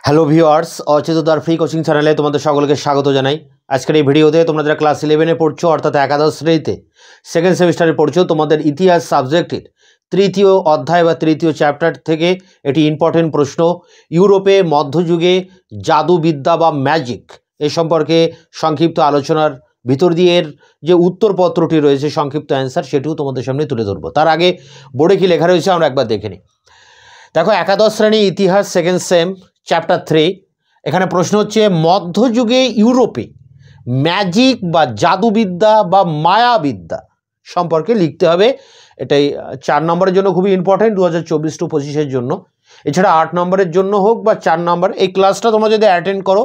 Hello viewers, অচেতনতার free coaching চ্যানেলে তোমাদের সকলকে স্বাগত জানাই। আজকের এই ভিডিওতে তোমরা যারা ক্লাস 11-এ পড়ছো, অর্থাৎ একাদশ শ্রেণীতে সেকেন্ড সেমিস্টারে পড়ছো, তোমাদের ইতিহাস সাবজেক্টের তৃতীয় অধ্যায় বা তৃতীয় চ্যাপ্টার থেকে এটি ইম্পর্টেন্ট প্রশ্ন। ইউরোপে মধ্যযুগে জাদুবিদ্যা বা ম্যাজিক এ সম্পর্কে সংক্ষিপ্ত আলোচনার ভিতর দিয়ে এর যে উত্তরপত্রটি রয়েছে, সংক্ষিপ্ত অ্যান্সার, সেটিও তোমাদের সামনে তুলে ধরবো। তার আগে বোর্ডে কী লেখা রয়েছে আমরা একবার দেখে নিই। দেখো, একাদশ শ্রেণী ইতিহাস সেকেন্ড সেম চ্যাপ্টার 3, এখানে প্রশ্ন হচ্ছে মধ্যযুগে ইউরোপে ম্যাজিক বা জাদুবিদ্যা বা মায়াবিদ্যা সম্পর্কে লিখতে হবে। এটাই 4 নম্বরের জন্য খুবই ইম্পর্টেন্ট, 2024-25 জন্য। এছাড়া 8 নম্বরের জন্য হোক বা 4 নম্বর, এই ক্লাসটা তোমরা যদি অ্যাটেন্ড করো,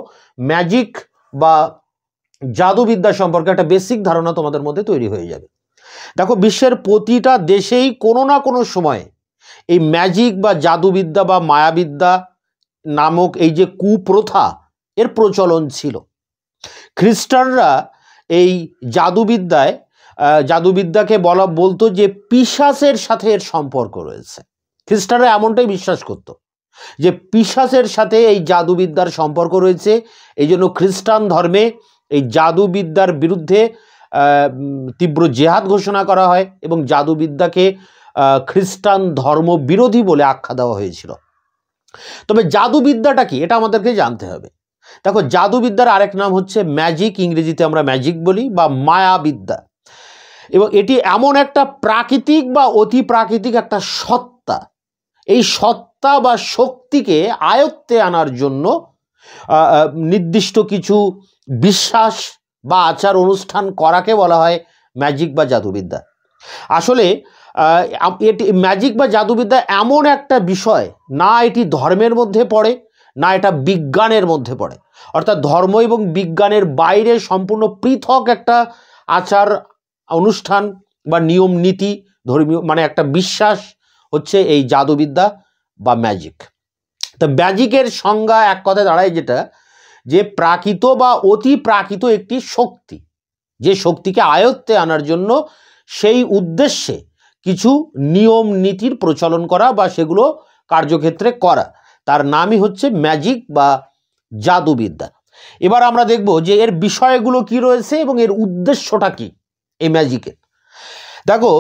ম্যাজিক বা জাদুবিদ্যা সম্পর্কে একটা বেসিক ধারণা তোমাদের মধ্যে তৈরি হয়ে যাবে। দেখো, বিশ্বের প্রতিটা দেশেই কোনো না কোনো সময়ে এই ম্যাজিক বা জাদুবিদ্যা বা মায়াবিদ্যা নামক এই যে কুপ্রথা, এর প্রচলন ছিল। খ্রিস্টানরা এই জাদুবিদ্যাকে বলতো যে পিশাচের সাথে এর সম্পর্ক রয়েছে। খ্রিস্টানরা এমনটাই বিশ্বাস করত যে পিশাচের সাথে এই জাদুবিদ্যার সম্পর্ক রয়েছে। এই জন্য খ্রিস্টান ধর্মে এই জাদুবিদ্যার বিরুদ্ধে তীব্র জেহাদ ঘোষণা করা হয় এবং জাদুবিদ্যাকে খ্রিস্টান ধর্ম বিরোধী বলে আখ্যা দেওয়া হয়েছিল। তবে জাদুবিদ্যাটা কি, এটা আমাদেরকে জানতে হবে। দেখো, জাদুবিদ্যার আরেক নাম হচ্ছে ম্যাজিক, ইংরেজিতে আমরা ম্যাজিক বলি, বা মায়াবিদ্যা। এবং এটি এমন একটা প্রাকৃতিক বা অতি প্রাকৃতিক একটা সত্তা, এই সত্তা বা শক্তিকে আয়ত্তে আনার জন্য নির্দিষ্ট কিছু বিশ্বাস বা আচার অনুষ্ঠান করাকে বলা হয় ম্যাজিক বা জাদুবিদ্যা। আসলে এটি ম্যাজিক বা জাদুবিদ্যা এমন একটা বিষয়, না এটি ধর্মের মধ্যে পড়ে, না এটা বিজ্ঞানের মধ্যে পড়ে। অর্থাৎ ধর্ম এবং বিজ্ঞানের বাইরে সম্পূর্ণ পৃথক একটা আচার অনুষ্ঠান বা নিয়ম নীতি, ধর্মীয় মানে একটা বিশ্বাস হচ্ছে এই জাদুবিদ্যা বা ম্যাজিক। তো ম্যাজিকের সংজ্ঞা এক কথায় দাঁড়ায় যেটা, যে প্রাকৃত বা অতি প্রাকৃত একটি শক্তি, যে শক্তিকে আয়ত্তে আনার জন্য সেই উদ্দেশ্যে কিছু নিয়ম নীতির প্রচলন করা বা সেগুলো কার্যক্ষেত্রে করা, তার নামই হচ্ছে ম্যাজিক বা জাদুবিদ্যা। এবার আমরা দেখব যে এর বিষয়গুলো কি রয়েছে এবং এর উদ্দেশ্যটা কি এই ম্যাজিকের। দেখো,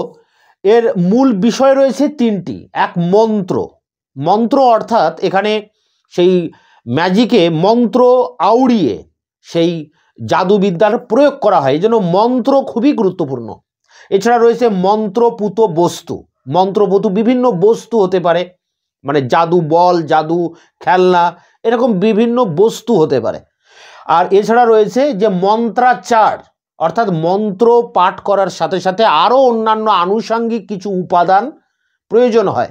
এর মূল বিষয় রয়েছে 3টি। এক, মন্ত্র, অর্থাৎ এখানে সেই ম্যাজিকে মন্ত্র আউড়িয়ে সেই জাদুবিদ্যার প্রয়োগ করা হয়, এই জন্য মন্ত্র খুবই গুরুত্বপূর্ণ। এছাড়া রয়েছে মন্ত্রপুত বস্তু, বিভিন্ন বস্তু হতে পারে, মানে জাদু বল, জাদু খেলনা, এরকম বিভিন্ন বস্তু হতে পারে। আর এছাড়া রয়েছে যে মন্ত্রাচার, অর্থাৎ মন্ত্র পাঠ করার সাথে সাথে আরও অন্যান্য আনুষাঙ্গিক কিছু উপাদান প্রয়োজন হয়,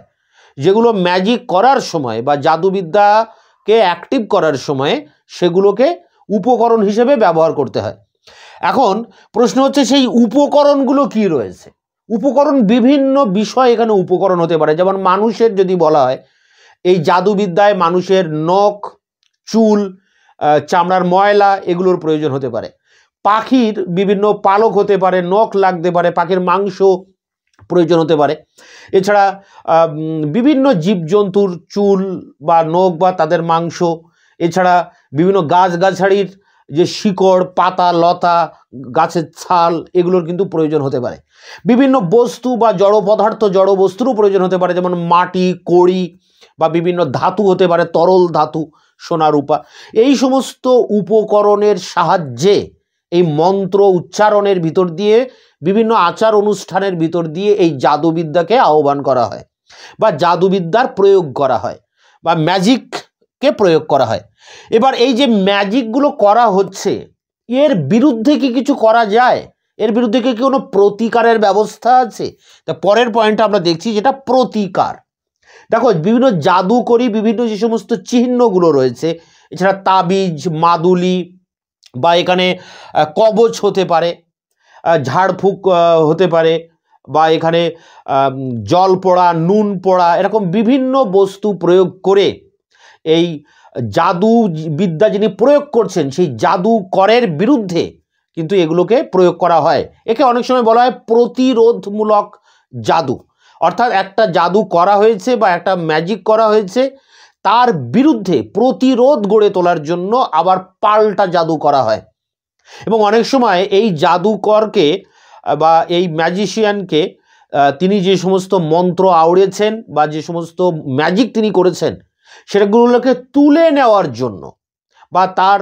যেগুলো ম্যাজিক করার সময় বা জাদুবিদ্যাকে অ্যাক্টিভ করার সময় সেগুলোকে উপকরণ হিসেবে ব্যবহার করতে হয়। এখন প্রশ্ন হচ্ছে সেই উপকরণগুলো কি রয়েছে। উপকরণ বিভিন্ন বিষয় এখানে উপকরণ হতে পারে। যেমন মানুষের যদি বলা হয়, এই জাদুবিদ্যায় মানুষের নখ, চুল, চামড়ার ময়লা এগুলোর প্রয়োজন হতে পারে। পাখির বিভিন্ন পালক হতে পারে, নখ লাগতে পারে, পাখির মাংস প্রয়োজন হতে পারে। এছাড়া বিভিন্ন জীবজন্তুর চুল বা নখ বা তাদের মাংস, এছাড়া বিভিন্ন গাছগাছালির যে শিকড়, পাতা, লতা, গাছের ছাল, এগুলোর কিন্তু প্রয়োজন হতে পারে। বিভিন্ন বস্তু বা জড় পদার্থ, জড় বস্তুরও প্রয়োজন হতে পারে, যেমন মাটি, কড়ি বা বিভিন্ন ধাতু হতে পারে, তরল ধাতু, সোনা, রূপা। এই সমস্ত উপকরণের সাহায্যে এই মন্ত্র উচ্চারণের ভিতর দিয়ে, বিভিন্ন আচার অনুষ্ঠানের ভিতর দিয়ে এই জাদুবিদ্যাকে আহ্বান করা হয় বা জাদুবিদ্যার প্রয়োগ করা হয় বা ম্যাজিককে প্রয়োগ করা হয়। এবার এই যে ম্যাজিকগুলো করা হচ্ছে, এর বিরুদ্ধে কি কিছু করা যায়? এর বিরুদ্ধে কি কোনো প্রতিকারের ব্যবস্থা আছে? তা পরের পয়েন্টটা আমরা দেখছি, যেটা প্রতিকার। দেখো, বিভিন্ন জাদুকরি বিভিন্ন যে সমস্ত চিহ্নগুলো রয়েছে, এছাড়া তাবিজ, মাদুলি, বা এখানে কবচ হতে পারে, ঝাড়ফুঁক হতে পারে, বা এখানে জল পোড়া, নুন পোড়া, এরকম বিভিন্ন বস্তু প্রয়োগ করে এই জাদু বিদ্যা যিনি প্রয়োগ করছেন সেই জাদুকরের বিরুদ্ধে কিন্তু এগুলোকে প্রয়োগ করা হয়। একে অনেক সময় বলা হয় প্রতিরোধমূলক জাদু। অর্থাৎ একটা জাদু করা হয়েছে বা একটা ম্যাজিক করা হয়েছে, তার বিরুদ্ধে প্রতিরোধ গড়ে তোলার জন্য আবার পাল্টা জাদু করা হয়। এবং অনেক সময় এই জাদুকরকে বা এই ম্যাজিশিয়ানকে তিনি যে সমস্ত মন্ত্র আওড়েছেন বা যে সমস্ত ম্যাজিক তিনি করেছেন সেগুলোকে তুলে নেওয়ার জন্য বা তার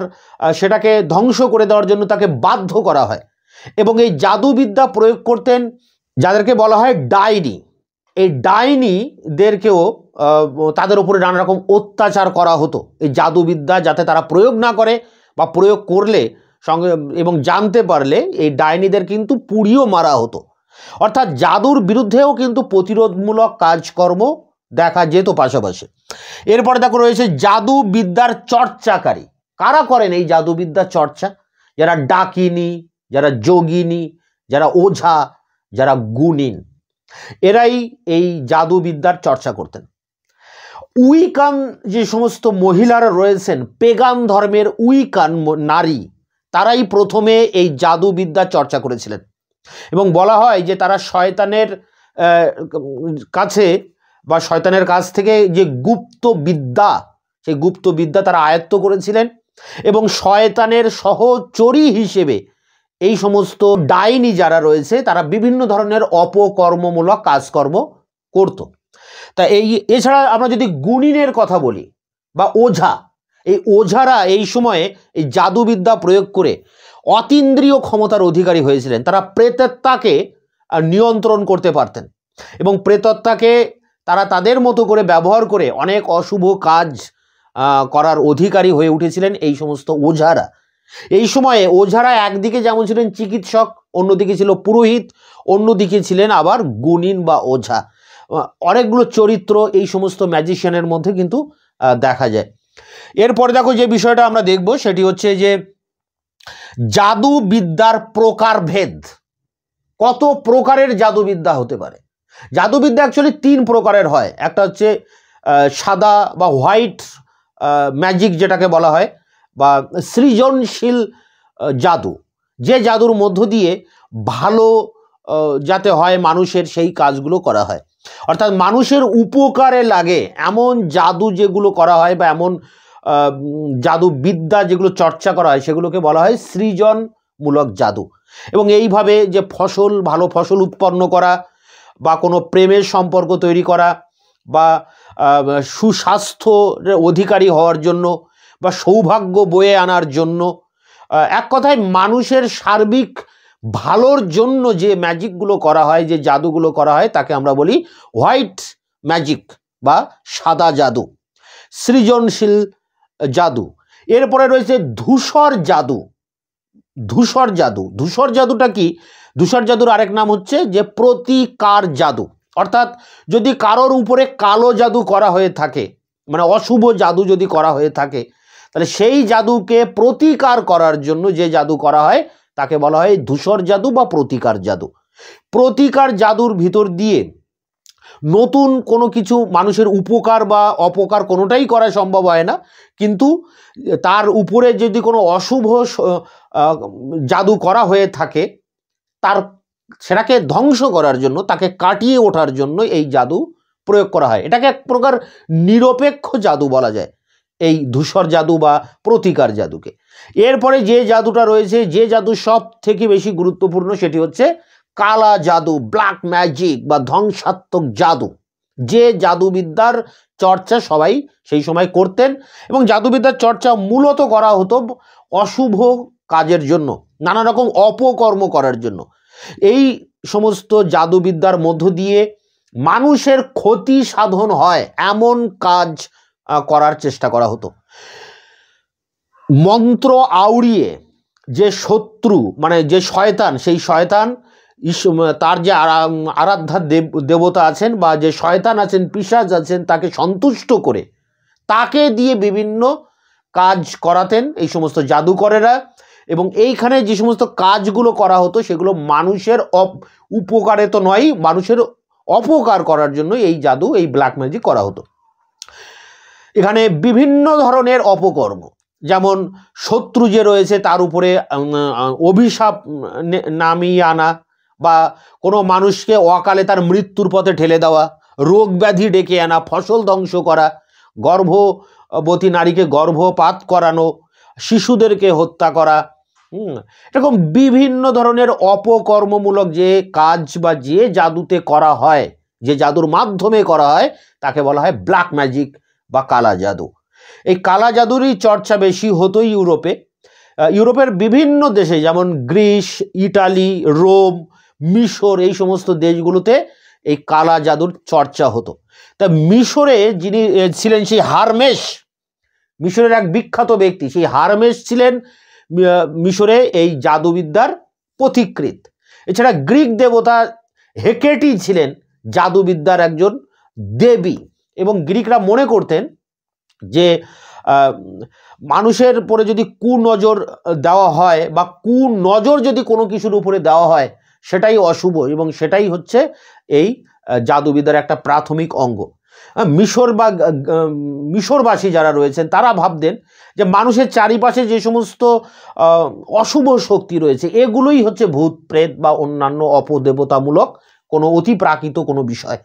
সেটাকে ধ্বংস করে দেওয়ার জন্য তাকে বাধ্য করা হয়। এবং এই জাদুবিদ্যা প্রয়োগ করতেন যাদেরকে বলা হয় ডাইনি। এই ডাইনিদেরকেও তাদের উপরে নানা রকম অত্যাচার করা হতো এই জাদুবিদ্যা যাতে তারা প্রয়োগ না করে, বা প্রয়োগ করলে সঙ্গে এবং জানতে পারলে এই ডাইনিদের কিন্তু পুড়িয়েও মারা হতো। অর্থাৎ জাদুর বিরুদ্ধেও কিন্তু প্রতিরোধমূলক কাজকর্ম দেখা যেত পাশাপাশি। এরপরে দেখো রয়েছে জাদুবিদ্যার চর্চাকারী। কারা করেন এই জাদুবিদ্যার চর্চা? যারা ডাকিনী, যারা যোগিনী, যারা ওঝা, যারা গুণিন, এরাই এই জাদুবিদ্যার চর্চা করতেন। উইকান যে সমস্ত মহিলারা রয়েছেন, পেগান ধর্মের উইকান নারী, তারাই প্রথমে এই জাদুবিদ্যা চর্চা করেছিলেন। এবং বলা হয় যে তারা শয়তানের কাছে বা শয়তানের কাছ থেকে যে গুপ্ত বিদ্যা, সেই গুপ্ত বিদ্যা তারা আয়ত্ত করেছিলেন এবং শয়তানের সহচরী হিসেবে এই সমস্ত ডাইনি যারা রয়েছে তারা বিভিন্ন ধরনের অপকর্মমূলক কাজকর্ম করত। তা এছাড়া আমরা যদি গুণিনের কথা বলি বা ওঝা, এই ওঝারা এই সময়ে এই জাদুবিদ্যা প্রয়োগ করে অতীন্দ্রিয় ক্ষমতার অধিকারী হয়েছিলেন। তারা প্রেতাত্মাকে নিয়ন্ত্রণ করতে পারতেন এবং প্রেতাত্মাকে তারা তাদের মতো করে ব্যবহার করে অনেক অশুভ কাজ করার অধিকারী হয়ে উঠেছিলেন এই সমস্ত ওঝারা। এই সময়ে ওঝারা একদিকে যেমন ছিলেন চিকিৎসক, অন্যদিকে ছিল পুরোহিত, অন্যদিকে ছিলেন আবার গুণিন বা ওঝা। অনেকগুলো চরিত্র এই সমস্ত ম্যাজিশিয়ানের মধ্যে কিন্তু দেখা যায়। এরপরে দেখো যে বিষয়টা আমরা দেখব সেটি হচ্ছে যে জাদুবিদ্যার প্রকারভেদ। কত প্রকারের জাদুবিদ্যা হতে পারে? জাদুবিদ্যা অ্যাকচুয়ালি 3 প্রকারের হয়। একটা হচ্ছে সাদা বা হোয়াইট ম্যাজিক যেটাকে বলা হয়, বা সৃজনশীল জাদু, যে জাদুর মধ্য দিয়ে ভালো যাতে হয় মানুষের সেই কাজগুলো করা হয়। অর্থাৎ মানুষের উপকারে লাগে এমন জাদু যেগুলো করা হয় বা এমন জাদুবিদ্যা যেগুলো চর্চা করা হয় সেগুলোকে বলা হয় সৃজনমূলক জাদু। এবং এইভাবে যে ভালো ফসল উৎপন্ন করা বা কোনো প্রেমের সম্পর্ক তৈরি করা বা সুস্বাস্থ্যের অধিকারী হওয়ার জন্য বা সৌভাগ্য বয়ে আনার জন্য, এক কথায় মানুষের সার্বিক ভালোর জন্য যে ম্যাজিকগুলো করা হয়, যে জাদুগুলো করা হয় তাকে আমরা বলি হোয়াইট ম্যাজিক বা সাদা জাদু, সৃজনশীল জাদু। এরপরে রয়েছে ধূসর জাদু। ধূসর জাদুটা কি? ধূসর জাদুর আরেক নাম হচ্ছে যে প্রতিকার জাদু। অর্থাৎ যদি কারোর উপরে কালো জাদু করা হয়ে থাকে, মানে অশুভ জাদু যদি করা হয়ে থাকে, তাহলে সেই জাদুকে প্রতিকার করার জন্য যে জাদু করা হয় তাকে বলা হয় ধূসর জাদু বা প্রতিকার জাদু। প্রতিকার জাদুর ভিতর দিয়ে নতুন কোনো কিছু মানুষের উপকার বা অপকার কোনোটাই করা সম্ভব হয় না, কিন্তু তার উপরে যদি কোনো অশুভ জাদু করা হয়ে থাকে সেটাকে ধ্বংস করার জন্য, তাকে কাটিয়ে ওঠার জন্য এই জাদু প্রয়োগ করা হয়। এটাকে এক প্রকার নিরপেক্ষ জাদু বলা যায়, এই ধূসর জাদু বা প্রতিকার জাদুকে। এরপরে যে জাদুটা রয়েছে, যে জাদু সব থেকে বেশি গুরুত্বপূর্ণ, সেটি হচ্ছে কালা জাদু, ব্ল্যাক ম্যাজিক বা ধ্বংসাত্মক জাদু। যে জাদুবিদ্যার চর্চা সবাই সেই সময় করতেন এবং জাদুবিদ্যার চর্চা মূলত করা হতো অশুভ কাজের জন্য, নানা রকম অপকর্ম করার জন্য। এই সমস্ত জাদুবিদ্যার মধ্য দিয়ে মানুষের ক্ষতি সাধন হয় এমন কাজ করার চেষ্টা করা হতো। মন্ত্র আউড়িয়ে যে শত্রু, মানে যে শয়তান, সেই শয়তান তার যে আরাধ্যা দেবতা আছেন বা যে শয়তান আছেন, পিশাচ আছেন, তাকে সন্তুষ্ট করে তাকে দিয়ে বিভিন্ন কাজ করাতেন এই সমস্ত জাদুকরেরা। এবং এইখানে যে সমস্ত কাজগুলো করা হতো সেগুলো মানুষের উপকারে তো নয়, মানুষের অপকার করার জন্য এই জাদু, এই ব্ল্যাক ম্যাজিক করা হতো। এখানে বিভিন্ন ধরনের অপকর্ম, যেমন শত্রু যে রয়েছে তার উপরে অভিশাপ নামিয়ে আনা, বা কোনো মানুষকে অকালে তার মৃত্যুর পথে ঠেলে দেওয়া, রোগ ব্যাধি ডেকে আনা, ফসল ধ্বংস করা, গর্ভবতী নারীকে গর্ভপাত করানো, শিশুদেরকে হত্যা করা, এরকম বিভিন্ন ধরনের অপকর্মমূলক যে কাজ বা যে জাদুতে করা হয়, যে জাদুর মাধ্যমে করা হয়, তাকে বলা হয় ব্ল্যাক ম্যাজিক বা কালা জাদু। এই কালা জাদুরই চর্চা বেশি হতো ইউরোপে। ইউরোপের বিভিন্ন দেশে যেমন গ্রিস, ইটালি, রোম, মিশর, এই সমস্ত দেশগুলোতে এই কালা জাদুর চর্চা হতো। তা মিশরে যিনি ছিলেন সেই হারমেস, মিশরের এক বিখ্যাত ব্যক্তি, সেই হারমেস ছিলেন মিশরে এই জাদুবিদ্যার পথিকৃৎ। এছাড়া গ্রিক দেবতা হেকেটি ছিলেন জাদুবিদ্যার একজন দেবী, এবং গ্রিকরা মনে করতেন যে মানুষের উপরে যদি কুনজর দেওয়া হয় বা কুনজর যদি কোনো কিছুর উপরে দেওয়া হয় সেটাই অশুভ, এবং সেটাই হচ্ছে এই জাদুবিদ্যার একটা প্রাথমিক অঙ্গ। মিশরবাসী যারা রয়েছেন তারা ভাবতেন যে মানুষের চারিপাশে যে সমস্ত অশুভ শক্তি রয়েছে এগুলোই হচ্ছে ভূত প্রেত বা অন্যান্য অপদেবতামূলক কোনো অতি প্রাকৃত কোনো বিষয়,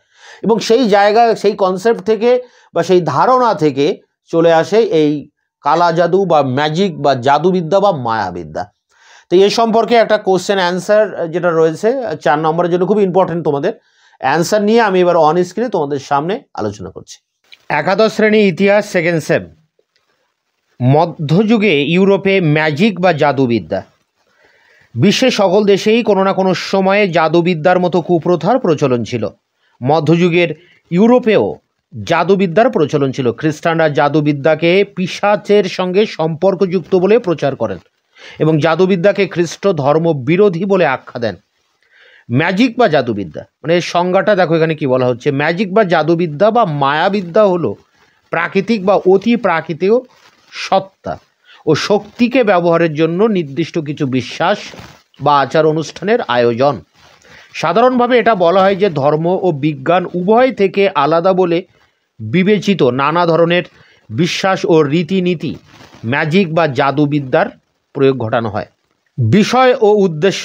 এবং সেই জায়গা, সেই কনসেপ্ট থেকে বা সেই ধারণা থেকে চলে আসে এই কালা জাদু বা ম্যাজিক বা জাদুবিদ্যা বা মায়াবিদ্যা। তো এ সম্পর্কে একটা কোশ্চেন অ্যান্সার যেটা রয়েছে 4 নম্বরের জন্য খুব ইম্পর্টেন্ট, তোমাদের অ্যান্সার নিয়ে আমি এবার অন স্ক্রিনে তোমাদের সামনে আলোচনা করছি। একাদশ শ্রেণী ইতিহাস, সেকেন্ড সেম। মধ্যযুগে ইউরোপে ম্যাজিক বা জাদুবিদ্যা। বিশ্বের সকল দেশেই কোনো না কোনো সময়ে জাদুবিদ্যার মতো কুপ্রথার প্রচলন ছিল। মধ্যযুগের ইউরোপেও জাদুবিদ্যার প্রচলন ছিল। খ্রিস্টানরা জাদুবিদ্যাকে পিশাচের সঙ্গে সম্পর্কযুক্ত বলে প্রচার করেন এবং জাদুবিদ্যাকে খ্রিস্ট ধর্ম বিরোধী বলে আখ্যা দেন। ম্যাজিক বা জাদুবিদ্যা মানে এর সংজ্ঞাটা দেখো এখানে কি বলা হচ্ছে। ম্যাজিক বা জাদুবিদ্যা বা মায়াবিদ্যা হলো প্রাকৃতিক বা অতি প্রাকৃতিক সত্তা ও শক্তিকে ব্যবহারের জন্য নির্দিষ্ট কিছু বিশ্বাস বা আচার অনুষ্ঠানের আয়োজন। সাধারণভাবে এটা বলা হয় যে ধর্ম ও বিজ্ঞান উভয় থেকে আলাদা বলে বিবেচিত নানা ধরনের বিশ্বাস ও রীতিনীতি ম্যাজিক বা জাদুবিদ্যার প্রয়োগ ঘটানো হয়। বিষয় ও উদ্দেশ্য।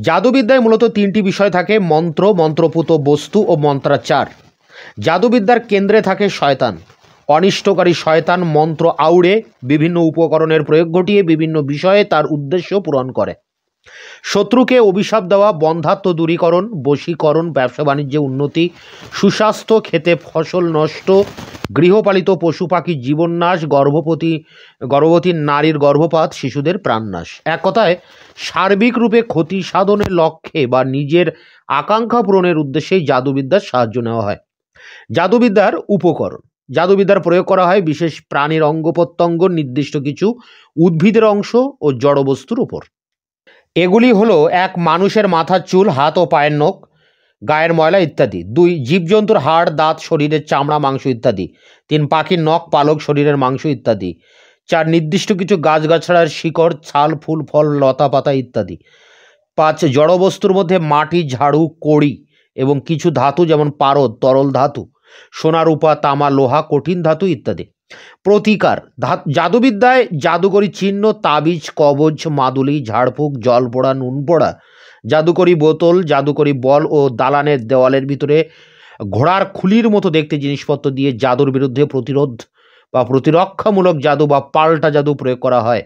জাদুবিদ্যায় মূলত 3টি বিষয় থাকে: মন্ত্র, মন্ত্রপুত বস্তু ও মন্ত্রাচার। জাদুবিদ্যার কেন্দ্রে থাকে শয়তান। অনিষ্টকারী শয়তান মন্ত্র আউড়ে বিভিন্ন উপকরণের প্রয়োগ ঘটিয়ে বিভিন্ন বিষয়ে তার উদ্দেশ্য পূরণ করে। শত্রুকে অভিশাপ দেওয়া, বন্ধাত্ম দূরীকরণ, বশীকরণ, ব্যবসা বাণিজ্যে উন্নতি, সুস্বাস্থ্য, খেতে ফসল নষ্ট, গৃহপালিত পশু পাখির জীবননাশ, গর্ভবতী নারীর গর্ভপাত, শিশুদের প্রাণনাশ। এক কথায় সার্বিক রূপে ক্ষতি সাধনের লক্ষ্যে বা নিজের আকাঙ্ক্ষা পূরণের উদ্দেশ্যে জাদুবিদ্যার সাহায্য নেওয়া হয়। জাদুবিদ্যার উপকরণ। জাদুবিদ্যার প্রয়োগ করা হয় বিশেষ প্রাণীর অঙ্গ প্রত্যঙ্গ, নির্দিষ্ট কিছু উদ্ভিদের অংশ ও জড়বস্তুর উপর। এগুলি হলো: 1. মানুষের মাথার চুল, হাত ও পায়ের নখ, গায়ের ময়লা ইত্যাদি। 2. জীবজন্তুর হাড়, দাঁত, শরীরের চামড়া, মাংস ইত্যাদি। 3. পাখির নখ, পালক, শরীরের মাংস ইত্যাদি। 4. নির্দিষ্ট কিছু গাছগাছড়ার শিকড়, ছাল, ফুল, ফল, লতা পাতা ইত্যাদি। 5. জড়বস্তুর মধ্যে মাটি, ঝাড়ু, কড়ি এবং কিছু ধাতু যেমন পারদ, তরল ধাতু, সোনা, রূপা, তামা, লোহা, কঠিন ধাতু ইত্যাদি। প্রতিকার। জাদুবিদ্যায় জাদুকরী চিহ্ন, তাবিজ, কবচ, মাদুলি, ঝাড়ফুঁক, জল পোড়া, নুন পোড়া, জাদুকরী বোতল, জাদুকরী বল ও দালানের দেওয়ালের ভিতরে ঘোড়ার খুলির মতো দেখতে জিনিসপত্র দিয়ে জাদুর বিরুদ্ধে প্রতিরোধ বা প্রতিরক্ষামূলক জাদু বা পাল্টা জাদু প্রয়োগ করা হয়।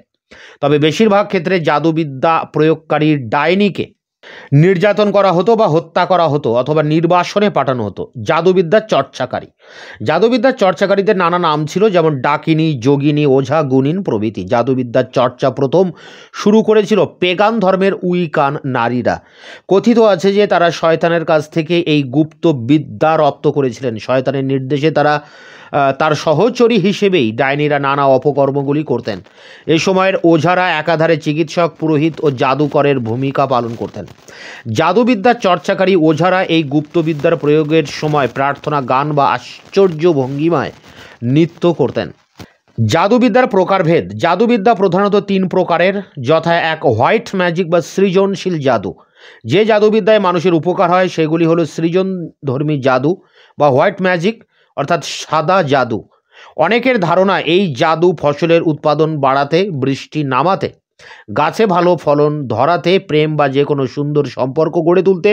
তবে বেশিরভাগ ক্ষেত্রে জাদুবিদ্যা প্রয়োগকারী ডাইনিকে নির্যাতন করা হতো বা হত্যা করা হতো অথবা নির্বাসনে পাঠানো হতো। জাদুবিদ্যার চর্চাকারী। জাদুবিদ্যার চর্চাকারীদের নানা নাম ছিল, যেমন ডাকিনী, যোগিনী, ওঝা, গুণিন প্রভৃতি। জাদুবিদ্যার চর্চা প্রথম শুরু করেছিল পেগান ধর্মের উইকান নারীরা। কথিত আছে যে তারা শয়তানের কাছ থেকে এই গুপ্ত বিদ্যা রপ্ত করেছিলেন। শয়তানের নির্দেশে তার সহচরী হিসেবেই ডাইনিরা নানা অপকর্মগুলি করতেন। এই সময়ের ওঝারা একাধারে চিকিৎসক, পুরোহিত ও জাদুকরের ভূমিকা পালন করতেন। জাদুবিদ্যার চর্চাকারী ওঝারা এই গুপ্তবিদ্যার প্রয়োগের সময় প্রার্থনা, গান বা আশ্চর্য ভঙ্গিমায় নৃত্য করতেন। জাদুবিদ্যার প্রকারভেদ। জাদুবিদ্যা প্রধানত 3 প্রকারের, যথা: 1. হোয়াইট ম্যাজিক বা সৃজনশীল জাদু। যে জাদুবিদ্যায় মানুষের উপকার হয় সেগুলি হলো সৃজনধর্মী জাদু বা হোয়াইট ম্যাজিক, অর্থাৎ সাদা জাদু। অনেকের ধারণা এই জাদু ফসলের উৎপাদন বাড়াতে, বৃষ্টি নামাতে, গাছে ভালো ফলন ধরাতে, প্রেম বা যে কোনো সুন্দর সম্পর্ক গড়ে তুলতে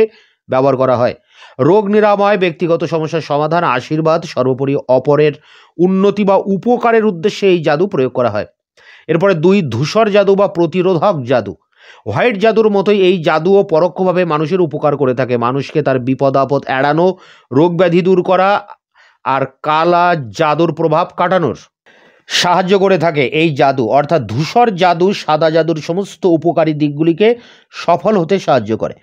ব্যবহার করা হয়। রোগ নিরাময়, ব্যক্তিগত সমস্যার সমাধান, আশীর্বাদ, সর্বোপরি অপরের উন্নতি বা উপকারের উদ্দেশ্যে এই জাদু প্রয়োগ করা হয়। এরপরে 2, ধূসর জাদু বা প্রতিরোধক জাদু। হোয়াইট জাদুর মতোই এই জাদুও পরোক্ষভাবে মানুষের উপকার করে থাকে, মানুষকে তার বিপদ আপদ এড়ানো, রোগ ব্যাধি দূর করা আর কালা জাদুর প্রভাব কাটানোর সাহায্য করে থাকে এই জাদু। অর্থাৎ ধূসর জাদু সাদা জাদুর সমস্ত উপকারী দিকগুলিকে সফল হতে সাহায্য করে।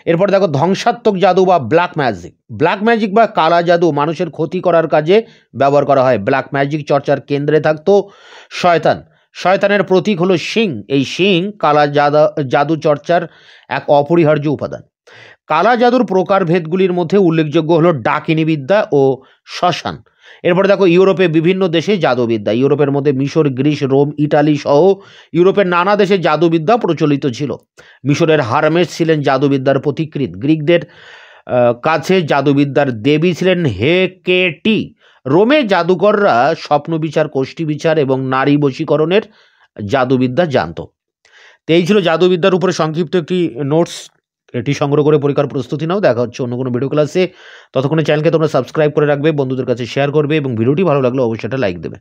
এরপর দেখো ধ্বংসাত্মক জাদু বা ব্ল্যাক ম্যাজিক। ব্ল্যাক ম্যাজিক বা কালা জাদু মানুষের ক্ষতি করার কাজে ব্যবহার করা হয়। ব্ল্যাক ম্যাজিক চর্চার কেন্দ্রে থাকতো শয়তান। শয়তানের প্রতীক হলো শিং। এই শিং কালা জাদু চর্চার এক অপরিহার্য উপাদান। কালা জাদুর প্রকারভেদগুলির মধ্যে উল্লেখযোগ্য হলো ডাকিনী বিদ্যা ও শ্মশান। এরপরে দেখো ইউরোপে বিভিন্ন দেশে জাদুবিদ্যা। ইউরোপের মধ্যে মিশর, গ্রিস, রোম, ইটালি সহ ইউরোপের নানা দেশে জাদুবিদ্যা প্রচলিত ছিল। মিশরের হারমেস ছিলেন জাদুবিদ্যার পথিকৃৎ। গ্রিকদের কাছে জাদুবিদ্যার দেবী ছিলেন হেকেটি। রোমে জাদুকররা স্বপ্ন বিচার, কোষ্ঠী বিচার এবং নারী বশীকরণের জাদুবিদ্যা জানত। তো এই ছিল জাদুবিদ্যার উপরে সংক্ষিপ্ত একটি নোটস। এটি সংগ্রহ করে পরীক্ষার প্রস্তুতি নাও। দেখা হচ্ছে অন্য কোনো ভিডিও ক্লাসে। ততক্ষণে চ্যানেলকে তোমরা সাবস্ক্রাইব করে রাখবে, বন্ধুদের কাছে শেয়ার করবে এবং ভিডিওটি ভালো লাগলে অবশ্যই একটা লাইক দেবে।